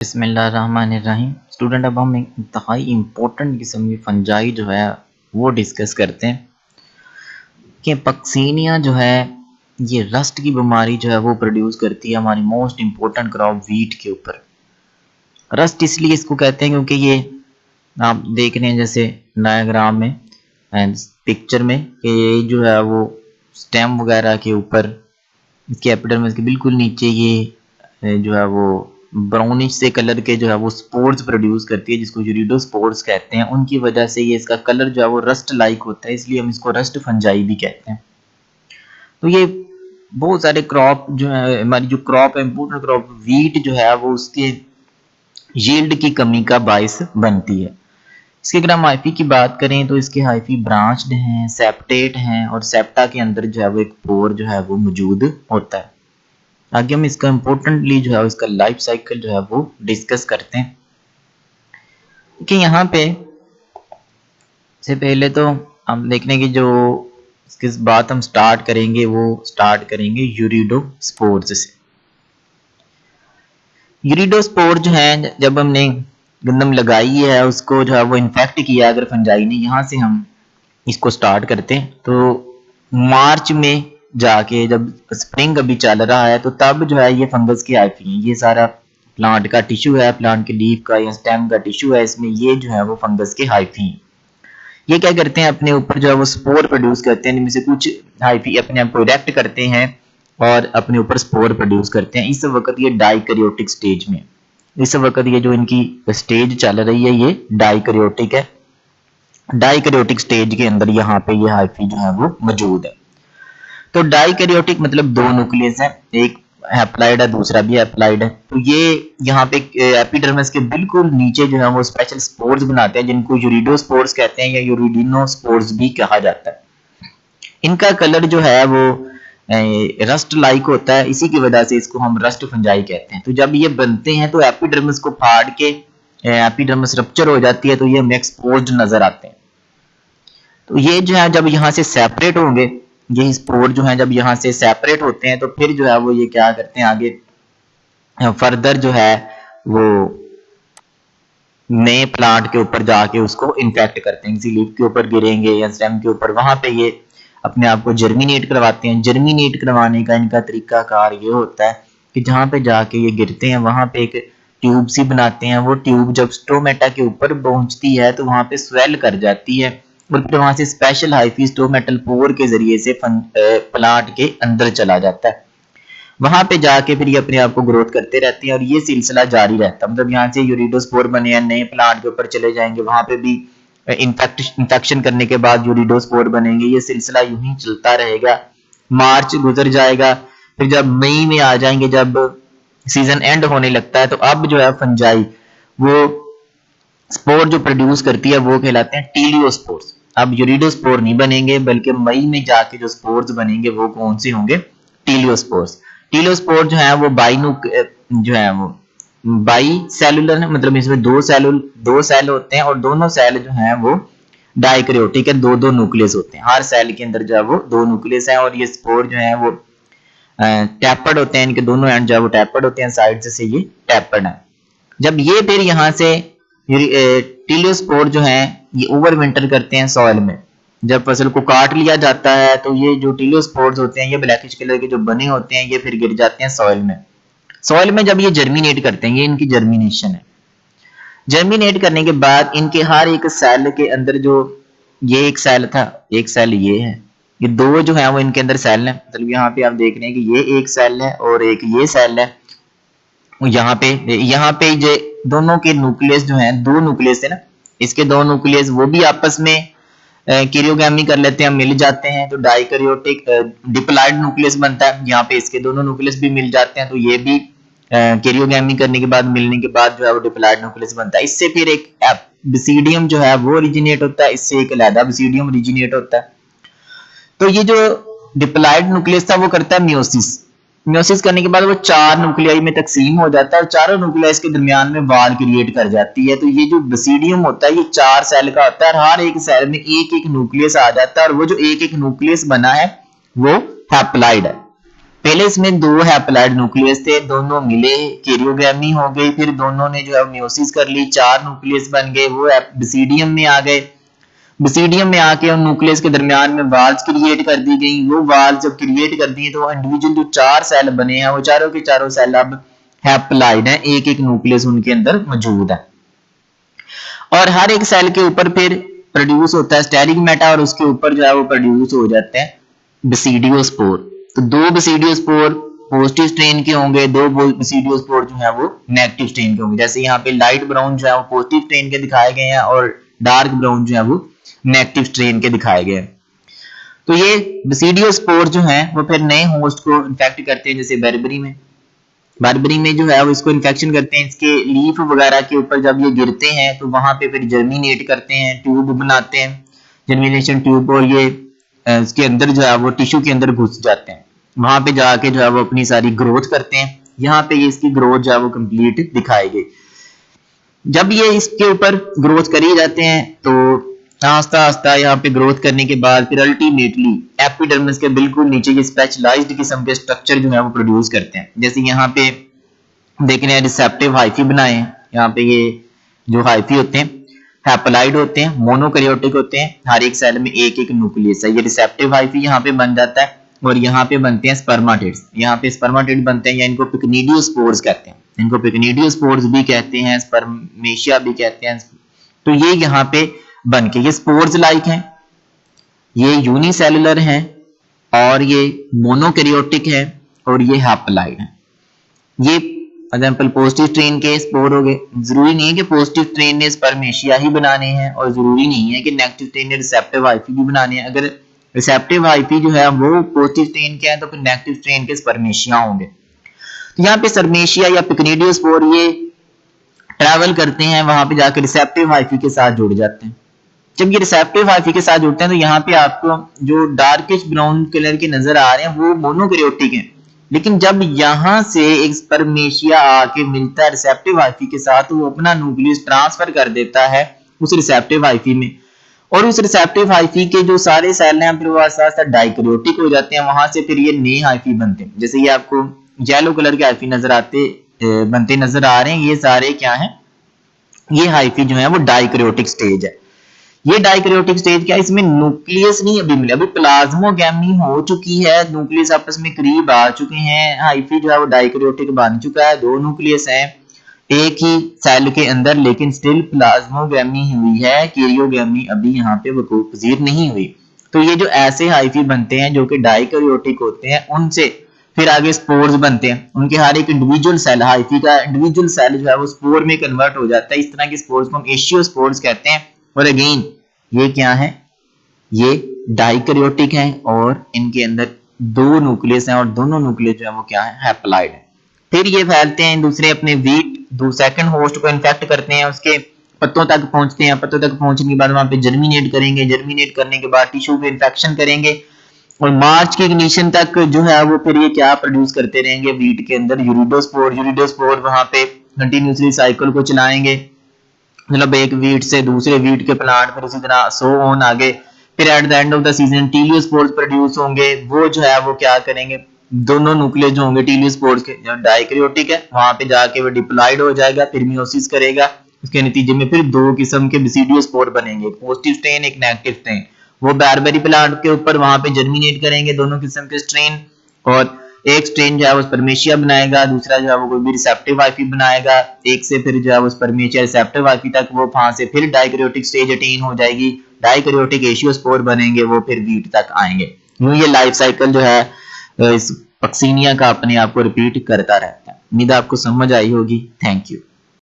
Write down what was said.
बिस्मिल्लाहिर्रहमानिर्रहीम। स्टूडेंट, अब हम एक इंतहाई इम्पोर्टेंट किस्म की फंजाई जो है वो डिस्कस करते हैं कि पक्सीनिया जो है ये रस्ट की बीमारी जो है वो प्रोड्यूस करती है हमारी मोस्ट इम्पोर्टेंट क्रॉप वीट के ऊपर। रस्ट इसलिए इसको कहते हैं क्योंकि ये आप देख रहे हैं जैसे डायग्राम में एंड पिक्चर में कि ये जो है वो स्टेम वगैरह के ऊपर इसके एपिडर्मिस के बिल्कुल नीचे ये जो है वो ब्राउनिश से कलर के जो है वो स्पोर्स प्रोड्यूस करती है जिसको यूरिडोस्पोर्स कहते हैं। उनकी वजह से ये इसका कलर जो है वो रस्ट लाइक होता है, इसलिए हम इसको रस्ट फंजाई भी कहते हैं। तो ये बहुत सारे क्रॉप जो है हमारी जो क्रॉप है इम्पोर्टेंट क्रॉप वीट जो है वो उसके यील्ड की कमी का बायस बनती है। इसके अगर हम हाइफी की बात करें तो इसके हाइफी ब्रांच्ड हैं, सेप्टेट हैं और सेप्टा के अंदर जो है वो एक पोर जो है वो मौजूद होता है। आगे हम इसका इम्पोर्टेंटली जो है इसका लाइफ साइकिल जो है वो डिस्कस करते हैं कि यहाँ पे से पहले तो हम देखने की जो किस बात हम स्टार्ट करेंगे वो स्टार्ट करेंगे यूरिडोस्पोर्स से। यूरिडोस्पोर जो है जब हमने गंदम लगाई है उसको जो है वो इन्फेक्ट किया अगर फंजाई ने, यहाँ से हम इसको स्टार्ट करते हैं। तो मार्च में जाके जब स्प्रिंग अभी चल रहा है तो तब जो है ये फंगस की हाइफी है। ये सारा प्लांट का टिश्यू है, प्लांट के लीफ का या स्टेम का टिश्यू है, इसमें ये जो है वो फंगस के हाइफी है। ये क्या करते हैं अपने ऊपर जो है वो स्पोर प्रोड्यूस करते हैं, इनमें से कुछ हाइफी अपने आप को इरेक्ट करते हैं और अपने ऊपर स्पोर प्रोड्यूस करते हैं। इस वक्त ये डाइकैरियोटिक स्टेज में, इस वक्त ये जो इनकी स्टेज चल रही है ये डाइकैरियोटिक है। डाइकैरियोटिक स्टेज के अंदर यहाँ पे ये हाइफी जो है वो मौजूद है। तो डाइकैरियोटिक मतलब दो न्यूक्लियस है, एक हैप्लॉइड है दूसरा भी हैप्लॉइड है। तो ये यहाँ पे एपिडर्मिस के बिल्कुल नीचे जो है वो स्पेशल स्पोर्स बनाते हैं जिनको यूरिडोस्पोर्स कहते हैं या यूरिडिनोस्पोर्स भी कहा जाता है। इनका कलर जो है वो रस्ट लाइक होता है, इसी की वजह से इसको हम रस्ट फंजाई कहते हैं। तो जब ये बनते हैं तो एपिडर्मिस को फाड़ के एपिडर्मिस रप्चर हो जाती है तो ये हमें एक्सपोज्ड नजर आते हैं। तो ये जो है जब यहाँ से सेपरेट होंगे, ये स्पोर जो है जब यहाँ से सेपरेट होते हैं तो फिर जो है वो ये क्या करते हैं आगे फर्दर जो है वो नए प्लांट के ऊपर जाके उसको इन्फेक्ट करते हैं, किसी लीफ के ऊपर गिरेंगे या स्टेम के ऊपर, वहां पे ये अपने आप को जर्मिनेट करवाते हैं। जर्मिनेट करवाने का इनका तरीका कार ये होता है कि जहां पे जाके ये गिरते हैं वहां पे एक ट्यूब सी बनाते हैं। वो ट्यूब जब स्टोमेटा के ऊपर पहुंचती है तो वहां पे स्वेल कर जाती है और फिर वहां से स्पेशल हाइफी स्टोमेटल पोर के जरिए से प्लांट के अंदर चला जाता है। वहां पे जाके फिर ये अपने आप को ग्रोथ करते रहते हैं और ये सिलसिला जारी रहता है। मतलब यहाँ से यूरिडोस्पोर बने हैं, नए प्लांट के ऊपर चले जाएंगे, वहां पे भी इंफेक्शन करने के बाद यूरिडोस्पोर बनेंगे। ये सिलसिला यूं ही चलता रहेगा। मार्च गुजर जाएगा, फिर जब मई में आ जाएंगे, जब सीजन एंड होने लगता है तो अब जो है फंजाई वो स्पोर जो प्रोड्यूस करती है वो कहलाते हैं टीलियोस्पोर्स। अब यूरिडोस्पोर नहीं बनेंगे बल्कि मई में जाके जो स्पोर्स बनेंगे वो कौन से होंगे? टीलियोस्पोर्स। टीलियोस्पोर जो है वो जो है वो बाई सेलुलर है, मतलब इसमें दो सेल होते हैं और दोनों सेल जो है वो डाइकैरियोटिक है, दो दो न्यूक्लियस होते हैं। हर सेल के अंदर जो है वो दो न्यूक्लियस है और ये स्पोर जो है वो टैपर्ड होते हैं, इनके दोनों एंड जो है वो टैपर्ड होते हैं, साइड से ये टैपर्ड है। जब ये फिर यहाँ से टीलियोस्पोर जो है ये ओवर विंटर करते हैं सॉइल में। जब फसल को काट लिया जाता है तो ये जो टीलियोस्पोर्स होते हैं ये ब्लैकिश कलर के जो बने होते हैं ये फिर गिर जाते हैं सॉइल में। सॉइल में जब ये जर्मिनेट करते हैं, ये इनकी जर्मिनेशन है। जर्मिनेट करने के बाद इनके हर एक सेल के अंदर जो ये एक सेल था, एक सेल ये है, ये दो जो है वो इनके अंदर सेल है। मतलब यहाँ पे आप देख रहे हैं कि ये एक सेल है और एक ये सेल है। यहाँ पे ये दोनों के न्यूक्लियस जो हैं, दो न्यूक्लियस है ना, इसके दो न्यूक्लियस वो भी आपस में कैरियोगैमी कर लेते हैं, मिल जाते हैं तो डाइकैरियोटिक डिप्लॉइड न्यूक्लियस बनता है। यहाँ पे इसके दोनों न्यूक्लियस भी मिल जाते हैं तो ये भी कैरियोगैमी करने के बाद मिलने के बाद जो है वो डिप्लॉइड न्यूक्लियस बनता है। इससे फिर एक बेसिडियम जो है वो ओरिजिनेट होता है, इससे एक अलग बेसिडियम ओरिजिनेट होता है। तो ये जो डिप्लॉइड न्यूक्लियस था वो करता है मियोसिस। मियोसिस करने के बाद वो चार न्यूक्लियाई में तकसीम हो जाता है और चारों न्यूक्लियस के दरमियान में वाल क्रिएट कर जाती है। तो ये जो बेसिडियम होता है ये चार सेल का होता है और हर एक सेल में एक एक न्यूक्लियस आ जाता है और वो जो एक एक न्यूक्लियस बना है वो हैप्लॉइड है। पहले इसमें दो हैप्लॉइड न्यूक्लियस थे, दोनों मिले कैरियोगैमी हो गई, फिर दोनों ने जो है मियोसिस कर ली, 4 न्यूक्लियस बन गए, वो बेसिडियम में आ गए। बेसिडियम में आके उन न्यूक्लियस के दरमियान में वाल्स क्रिएट कर दी गई। वो वाल्स जब क्रिएट कर दी तो इंडिविजुअल जो 4 सेल बने हैं वो चारों के चारों सेल अब हैप्लॉइड हैं, एक एक न्यूक्लियस उनके अंदर मौजूद है। और हर एक सेल के ऊपर फिर प्रोड्यूस होता है स्टेरिगमेटा, और उसके ऊपर जो है वो प्रोड्यूस हो जाते हैं बेसिडियोस्पोर। तो दो बेसिडियोस्पोर पॉजिटिव स्ट्रेन के होंगे, दो बेसिडियोस्पोर जो है वो नेगेटिव स्ट्रेन के होंगे। जैसे यहाँ पे लाइट ब्राउन जो है वो पॉजिटिव स्ट्रेन के दिखाए गए हैं और डार्क ब्राउन जो है वो नेगेटिव स्ट्रेन के दिखाए गए हैं। तो ये बेसिडियोस्पोर जो है वो फिर नए होस्ट को इन्फेक्ट करते हैं, जैसे बर्बरी में जो है वो इसको इन्फेक्शन करते हैं। इसके लीफ वगैरह के ऊपर जब ये गिरते हैं तो वहां पे फिर जर्मिनेट करते हैं, ट्यूब बनाते हैं, जर्मिनेशन ट्यूब, और ये इसके अंदर जो है वो टिश्यू के अंदर घुस जाते हैं। वहां पे जाके जो है वो अपनी सारी ग्रोथ करते हैं। यहाँ पे ये इसकी ग्रोथ जो है वो कंप्लीट दिखाई गई। जब ये इसके ऊपर ग्रोथ करी जाते हैं तो आस्ता आस्ता यहाँ पे ग्रोथ करने के बाद फिर अल्टीमेटली एपिडर्मिस के बिल्कुल नीचे ये स्पेशलाइज्ड किस्म के स्ट्रक्चर जो है वो प्रोड्यूस करते हैं। जैसे यहाँ पे देख रहे हैं रिसेप्टिव हाइफी बनाए हैं। यहाँ पे ये जो हाइफी होते हैं हैप्लॉइड होते हैं, मोनोकैरियोटिक होते हैं, हर एक सेल में एक एक न्यूक्लियस है। ये रिसेप्टिव हाइफी यहाँ पे बन जाता है और यहाँ पे बनते हैं स्पर्माटिड्स। यहाँ पे स्पर्माटिड बनते हैं या इनको पिक्निडियोस्पोर्स कहते हैं, इनको पिक्निडियोस्पोर्स भी कहते हैं, स्पर्मेशिया भी कहते हैं। तो ये यहाँ पे बन के ये स्पोर्स लाइक हैं, ये यूनिसेलुलर हैं, और ये मोनोकैरियोटिक है, और ये हैप्लॉइड है। ये एग्जांपल पॉजिटिव स्ट्रेन के स्पोर हो गए। जरूरी नहीं है कि पॉजिटिव स्ट्रेन ने स्पर्मेशिया ही बनाने हैं, और जरूरी नहीं है कि नेगेटिव स्ट्रेन ने रिसेप्टिव हाइफी भी बनाने हैं। अगर रिसेप्टिव हाइफी जो है वो पॉजिटिव स्ट्रेन के हैं तो फिर नेगेटिव स्ट्रेन के स्पर्मेशिया होंगे। तो यहाँ पे स्पर्मेशिया या पिक्निडियोस्पोर ये ट्रैवल करते हैं, वहां पे जाकर रिसेप्टिव हाइफी के साथ जुड़ जाते हैं। जब ये रिसेप्टिव हाइफी के साथ जुड़ते हैं तो यहाँ पे आपको जो डार्किश ब्राउन कलर के नजर आ रहे हैं वो मोनोकैरियोटिक हैं। लेकिन जब यहां से एक स्पर्मेशिया आके मिलता है रिसेप्टिव हाइफी के साथ तो वो अपना न्यूक्लियस ट्रांसफर कर देता है उस रिसेप्टिव हाइफी में, और उस रिसेप्टिव हाइफी के जो सारे सेल हैं फिर वो आस्ता डाइकैरियोटिक हो जाते हैं। वहां से फिर ये नए हाइफी बनते हैं। जैसे ये आपको येलो कलर के हाइफी बनते नजर आ रहे हैं, ये सारे क्या है, ये हाइफी जो है वो डाइकैरियोटिक स्टेज है। ये डाइकैरियोटिक स्टेज क्या है, इसमें न्यूक्लियस नहीं अभी मिला, अभी प्लाज्मोगैमी हो चुकी है, न्यूक्लियस आपस में करीब आ चुके हैं, हाइफी जो है वो डाइकैरियोटिक बन चुका है, दो न्यूक्लियस हैं एक ही सेल के अंदर, लेकिन स्टिल प्लाज्मोगैमी हुई है, कैरियोगैमी अभी यहाँ पे वकूफ पजीर नहीं हुई। तो ये जो ऐसे हाइफी बनते हैं जो कि डाइकैरियोटिक होते हैं, उनसे फिर आगे स्पोर्स बनते हैं। उनके हर एक इंडिविजुअल सेल, हाइफी का इंडिविजुअल सेल जो है वो स्पोर में कन्वर्ट हो जाता है। इस तरह के स्पोर्स को हम एशियोस्पोर्स कहते हैं। और अगेन ये क्या है, ये डाइकैरियोटिक हैं और इनके अंदर दो न्यूक्लियस हैं, और दोनों न्यूक्लियस जो है वो क्या है, हैप्लॉइड है। फिर ये फैलते हैं दूसरे अपने वीट सेकंड होस्ट को इन्फेक्ट करते हैं, उसके पत्तों तक पहुंचते हैं, पत्तों तक पहुंचने के बाद वहां पे जर्मिनेट करेंगे, जर्मिनेट करने के बाद टिश्यू पे इन्फेक्शन करेंगे, और मार्च के इग्निशन तक जो है वो फिर ये क्या प्रोड्यूस करते रहेंगे वीट के अंदर, यूरिडोस्पोर वहां पे कंटिन्यूसली साइकिल को चलाएंगे, मतलब एक वीट से दूसरे वीट के प्लांट, फिर उसी तरह सो ऑन आगे। फिर at the end of the season teliospores produce होंगे, वो जो है वो क्या करेंगे, दोनों न्यूक्लियस जो होंगे टीलियोस्पोर्स के, जो डाइकैरियोटिक है वहां पे जाके वो डिप्लॉइड हो जाएगा, फिर मियोसिस करेगा, उसके नतीजे में फिर दो किस्म के बेसिडियोस्पोर बनेंगे, एक पॉजिटिव स्ट्रेन एक नेगेटिव स्ट्रेन। वो बारबेरी प्लांट के ऊपर वहां पे जर्मिनेट करेंगे दोनों किस्म के स्ट्रेन, और एक स्ट्रेन जो है वो स्पर्मेशिया बनाएगा, दूसरा जो है वो कोई भी रिसेप्टिव हाइफी बनाएगा, एक से फिर जो है वो स्पर्मेशिया रिसेप्टिव हाइफी तक, वो वहां से फिर डाइकैरियोटिक स्टेज अटेन हो जाएगी, डाइकैरियोटिक एशियोस्पोर बनेंगे, वो फिर वीट तक आएंगे। यूं ये लाइफ साइकिल जो है इस पक्सीनिया का अपने आप को रिपीट करता रहता है। उम्मीद आपको समझ आई होगी। Thank you.